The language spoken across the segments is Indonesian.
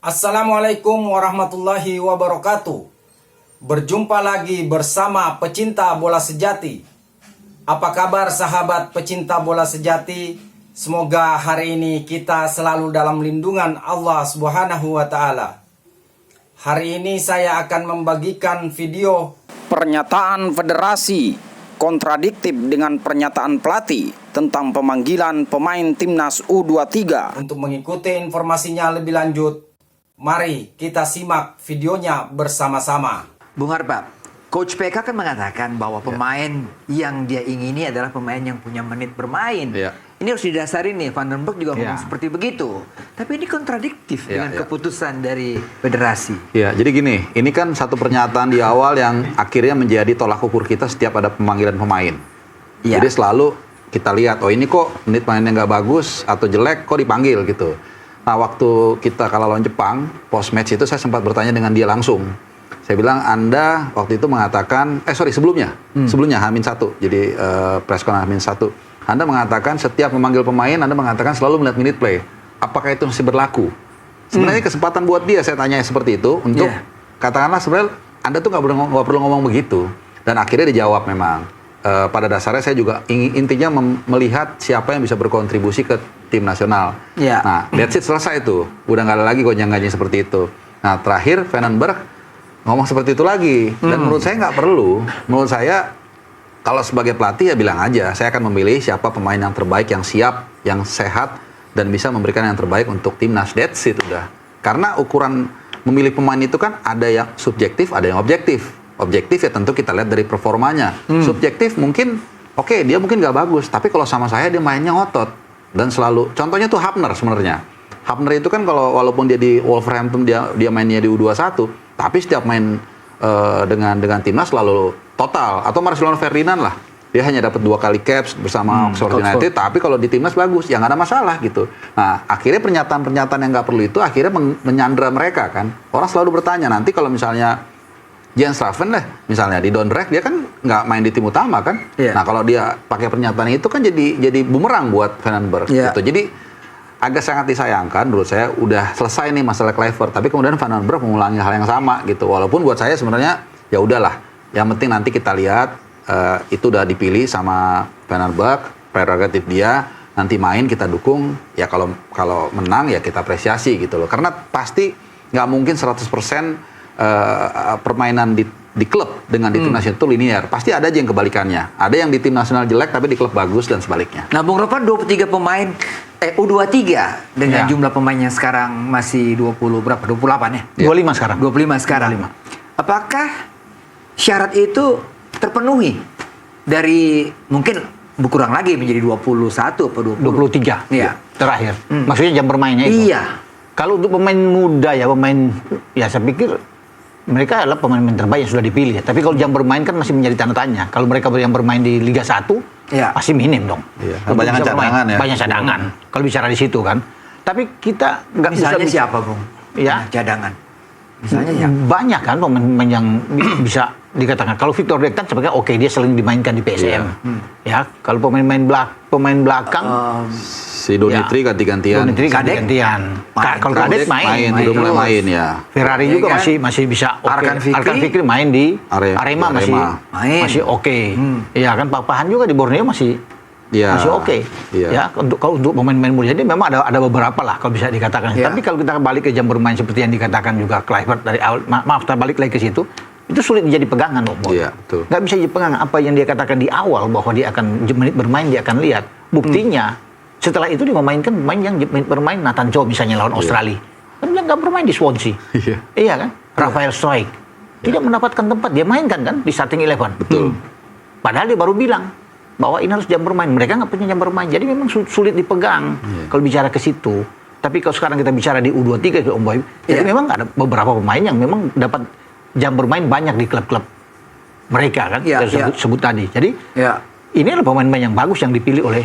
Assalamualaikum warahmatullahi wabarakatuh. Berjumpa lagi bersama pecinta bola sejati. Apa kabar sahabat pecinta bola sejati? Semoga hari ini kita selalu dalam lindungan Allah Subhanahu wa taala. Hari ini saya akan membagikan video pernyataan federasi kontradiktif dengan pernyataan pelatih tentang pemanggilan pemain timnas U23. Untuk mengikuti informasinya lebih lanjut, mari kita simak videonya bersama-sama. Bung Harpa, Coach PK kan mengatakan bahwa pemain yang dia ingini adalah pemain yang punya menit bermain. Ini harus didasari nih, Van den Berg juga ngomong seperti begitu. Tapi ini kontradiktif dengan keputusan dari federasi. Ya, jadi gini, ini kan satu pernyataan di awal yang akhirnya menjadi tolak ukur kita setiap ada pemanggilan pemain. Jadi selalu kita lihat, oh ini kok menit mainnya nggak bagus atau jelek, kok dipanggil gitu. Nah, waktu kita kalah lawan Jepang, post match itu saya sempat bertanya dengan dia langsung. Saya bilang, Anda waktu itu mengatakan, sebelumnya H-1, jadi press conference H-1. Anda mengatakan setiap memanggil pemain, Anda mengatakan selalu melihat minute play. Apakah itu masih berlaku? Sebenarnya kesempatan buat dia, saya tanya seperti itu, untuk katakanlah sebenarnya Anda tuh nggak perlu ngomong begitu. Dan akhirnya dijawab memang. Pada dasarnya saya juga intinya melihat siapa yang bisa berkontribusi ke tim nasional. Nah, that's it, selesai itu. Udah nggak ada lagi gonjang-ganjing seperti itu. Nah, terakhir Van den Berg ngomong seperti itu lagi. Dan menurut saya nggak perlu. Menurut saya, kalau sebagai pelatih ya bilang aja, saya akan memilih siapa pemain yang terbaik, yang siap, yang sehat, dan bisa memberikan yang terbaik untuk timnas. That's it udah. Karena ukuran memilih pemain itu kan ada yang subjektif, ada yang objektif. Objektif ya tentu kita lihat dari performanya. Subjektif mungkin, oke, dia mungkin nggak bagus, tapi kalau sama saya dia mainnya ngotot. Dan selalu, contohnya tuh Hapner sebenarnya. Hapner itu kan kalau walaupun dia di Wolverhampton, dia mainnya di U21, tapi setiap main dengan timnas selalu total. Atau Marcelino Ferdinand lah, dia hanya dapat 2 kali caps bersama Oxford United, tapi kalau di timnas bagus, ya nggak ada masalah gitu. Nah, akhirnya pernyataan-pernyataan yang nggak perlu itu akhirnya menyandra mereka kan. Orang selalu bertanya, nanti kalau misalnya Jens Straven lah, misalnya di Dordrecht dia kan nggak main di tim utama kan. Nah, kalau dia pakai pernyataan itu kan jadi bumerang buat Van den Berg gitu. Jadi agak sangat disayangkan, menurut saya udah selesai nih masalah Kluivert, tapi kemudian Van den Berg mengulangi hal yang sama gitu. Walaupun buat saya sebenarnya ya udahlah, yang penting nanti kita lihat itu udah dipilih sama Van den Berg, prerogatif dia, nanti main kita dukung, ya kalau menang ya kita apresiasi gitu loh. Karena pasti nggak mungkin 100% permainan di klub dengan di tim nasional itu linear. Pasti ada aja yang kebalikannya. Ada yang di tim nasional jelek tapi di klub bagus dan sebaliknya. Nah, Bung Ropan, 23 pemain U23 dengan jumlah pemain yang sekarang masih 28 ya? 25 sekarang. 25 sekarang. 25. Apakah syarat itu terpenuhi dari mungkin berkurang lagi menjadi 21 atau 23 terakhir. Maksudnya jam bermainnya itu. Iya. Kalau untuk pemain muda ya saya pikir mereka adalah pemain terbaik yang sudah dipilih. Tapi kalau jam bermain kan masih menjadi tanda tanya. Kalau mereka yang bermain di Liga 1 pasti minim dong. Kebanyakan cadangan ya. Banyak cadangan. Kalau bicara di situ kan. Tapi kita nggak bisa. Misalnya siapa, Bung? Ya. Cadangan. Misalnya banyak kan pemain yang bisa dikatakan. Kalau Victor Dektan sebenarnya oke, dia sering dimainkan di PSM. Ya, kalau pemain belakang si Donitri ganti-gantian. Kalau Kadet main, udah mulai main ya. Ferrari juga masih bisa oke. Arkan Fikri main di Arema masih oke. Iya kan, Papahan juga di Borneo masih oke. Ya, kalau untuk pemain-pemain muda ini memang ada beberapa lah kalau bisa dikatakan. Tapi kalau kita balik ke jam bermain seperti yang dikatakan juga Kluivert dari awal, kita balik lagi ke situ, itu sulit menjadi pegangan, Om. Iya, betul. Nggak bisa jadi pegangan apa yang dia katakan di awal bahwa dia akan menit bermain dia akan lihat. Buktinya setelah itu dia memainkan pemain yang menit bermain, Nathan Joe misalnya lawan Australia. Kan dia nggak bermain di Swansea. Iya kan? Rafael Struijk tidak mendapatkan tempat, dia mainkan kan di starting 11. Betul. Padahal dia baru bilang bahwa ini harus jam bermain. Mereka nggak punya jam bermain. Jadi memang sulit dipegang kalau bicara ke situ. Tapi kalau sekarang kita bicara di U23 Om Boy, jadi memang ada beberapa pemain yang memang dapat jam bermain banyak di klub-klub mereka kan. Sebut tadi. Jadi ini adalah pemain-pemain yang bagus yang dipilih oleh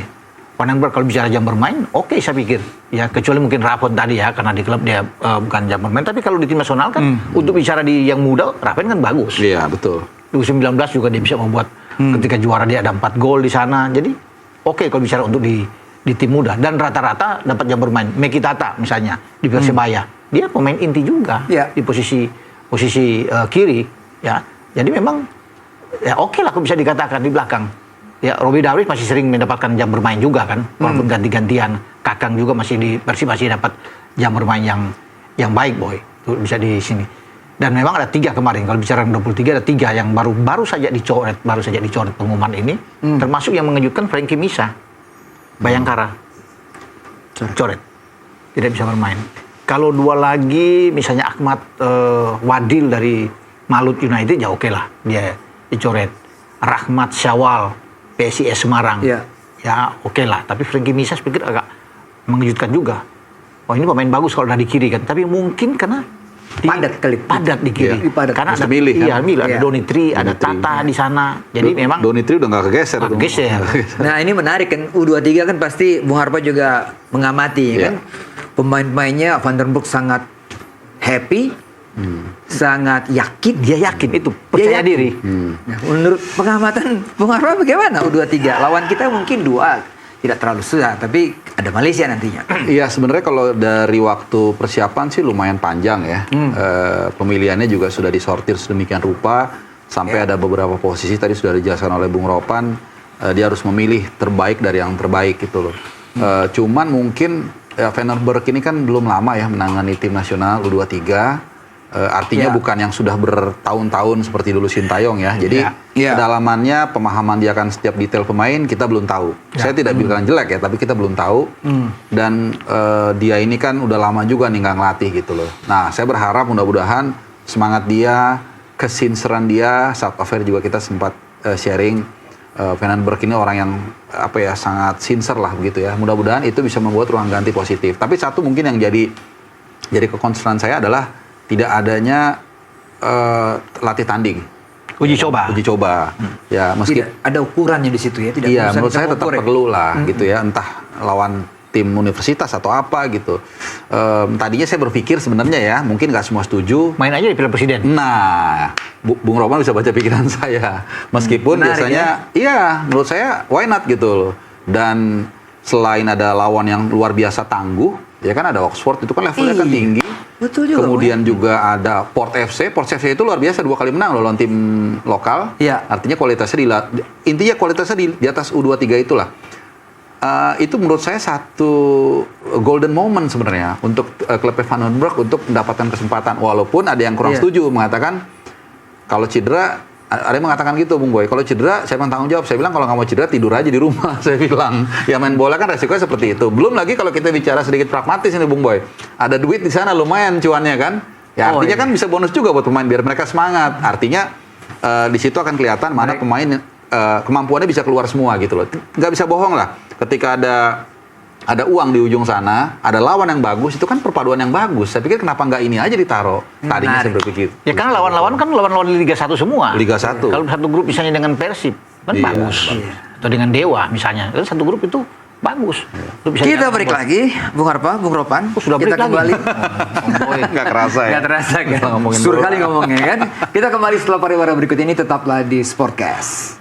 Van den Berg. Kalau bicara jam bermain, oke saya pikir. Ya kecuali mungkin Raffon tadi ya, karena di klub dia bukan jam bermain. Tapi kalau di tim nasional kan, untuk bicara di yang muda, Raffon kan bagus. Iya, betul. 2019 juga dia bisa membuat ketika juara dia ada 4 gol di sana. Jadi oke kalau bicara untuk di tim muda. Dan rata-rata dapat jam bermain. Mekitata misalnya di Persebaya. dia pemain inti juga di posisi kiri, ya. Jadi memang ya oke lah, aku bisa dikatakan di belakang. Ya, Robbie Darwish masih sering mendapatkan jam bermain juga kan, walaupun ganti-gantian. Kakang juga masih di Persib masih dapat jam bermain yang baik, Boy. Itu bisa di sini. Dan memang ada 3 kemarin. Kalau bicara 23 ada 3 yang baru saja dicoret pengumuman ini, termasuk yang mengejutkan Frankie Misa, Bayangkara. Coret. Tidak bisa bermain. Kalau 2 lagi misalnya Ahmad Wadil dari Malut United ya oke lah dia dicoret. Rahmat Syawal PSIS Semarang. Ya oke lah, tapi Frankie Misa saya pikir agak mengejutkan juga. Oh ini pemain bagus kalau dari kiri kan, tapi mungkin karena padat di kiri. Karena ada milih, ada Donitri, ada Tata di sana. Jadi memang Donitri udah nggak kegeser. Nah ini menarik kan, U23 kan pasti Bung Harpa juga mengamati kan. Pemain-pemainnya Van den Broek sangat happy, sangat yakin. Dia yakin itu, percaya diri. Nah, menurut pengamatan Bung Harpa bagaimana U23? Lawan kita mungkin 2 tidak terlalu susah, tapi ada Malaysia nantinya. Iya, sebenarnya kalau dari waktu persiapan sih lumayan panjang ya. Pemilihannya juga sudah disortir sedemikian rupa, sampai ada beberapa posisi tadi sudah dijelaskan oleh Bung Ropan, dia harus memilih terbaik dari yang terbaik gitu loh. Cuman mungkin Van den Broek ini kan belum lama ya menangani tim nasional U23. Artinya bukan yang sudah bertahun-tahun seperti dulu Sintayong ya. Jadi kedalamannya, pemahaman dia akan setiap detail pemain kita belum tahu. Saya tidak bilang jelek ya, tapi kita belum tahu. Dan dia ini kan udah lama juga nih nggak ngelatih gitu loh. Nah, saya berharap mudah-mudahan semangat dia, kesinseran dia, saat affair juga kita sempat sharing. Van den Broek ini orang yang sangat sincere lah begitu ya. Mudah-mudahan itu bisa membuat ruang ganti positif. Tapi satu mungkin yang jadi kekonsernan saya adalah tidak adanya latih tanding, uji coba. Ya, meski tidak ada ukurannya di situ ya. Iya, menurut saya tetap perlu lah gitu ya, entah lawan tim universitas atau apa gitu. Tadinya saya berpikir sebenarnya ya, mungkin nggak semua setuju. Main aja di Piala Presiden. Nah, Bung Roman bisa baca pikiran saya. Meskipun biasanya, menurut saya why not gitu loh. Dan selain ada lawan yang luar biasa tangguh, ya kan ada Oxford itu kan levelnya kan tinggi. Betul juga. Kemudian juga ada Port FC. Port FC itu luar biasa 2 kali menang loh lawan tim lokal. Artinya kualitasnya intinya kualitasnya di atas U23 itulah. Itu menurut saya satu golden moment sebenarnya untuk klub Van den Broek untuk mendapatkan kesempatan. Walaupun ada yang kurang setuju mengatakan kalau cedera. Ada yang mengatakan gitu, Bung Boy. Kalau cedera, saya tanggung jawab. Saya bilang kalau nggak mau cedera, tidur aja di rumah. Saya bilang, ya main bola kan resikonya seperti itu. Belum lagi kalau kita bicara sedikit pragmatis ini, Bung Boy. Ada duit di sana lumayan cuannya kan. Ya artinya kan bisa bonus juga buat pemain biar mereka semangat. Artinya di situ akan kelihatan mana pemain kemampuannya bisa keluar semua gitu loh. Nggak bisa bohong lah. Ketika ada uang di ujung sana, ada lawan yang bagus, itu kan perpaduan yang bagus. Saya pikir kenapa nggak ini aja ditaruh? Tadinya saya berpikir. Ya karena lawan-lawan kan lawan-lawan di Liga 1 semua. Liga 1. Kalau satu grup misalnya dengan Persib, kan bagus. Atau dengan Dewa misalnya. Kan satu grup itu bagus. Kita break lagi, Bung Harpa, Bung Ropan. Sudah kita kembali. Nggak kerasa ya? Nggak terasa kan? Sur kali ngomongnya kan? Kita kembali setelah pariwara berikut ini, tetaplah di Sportcast.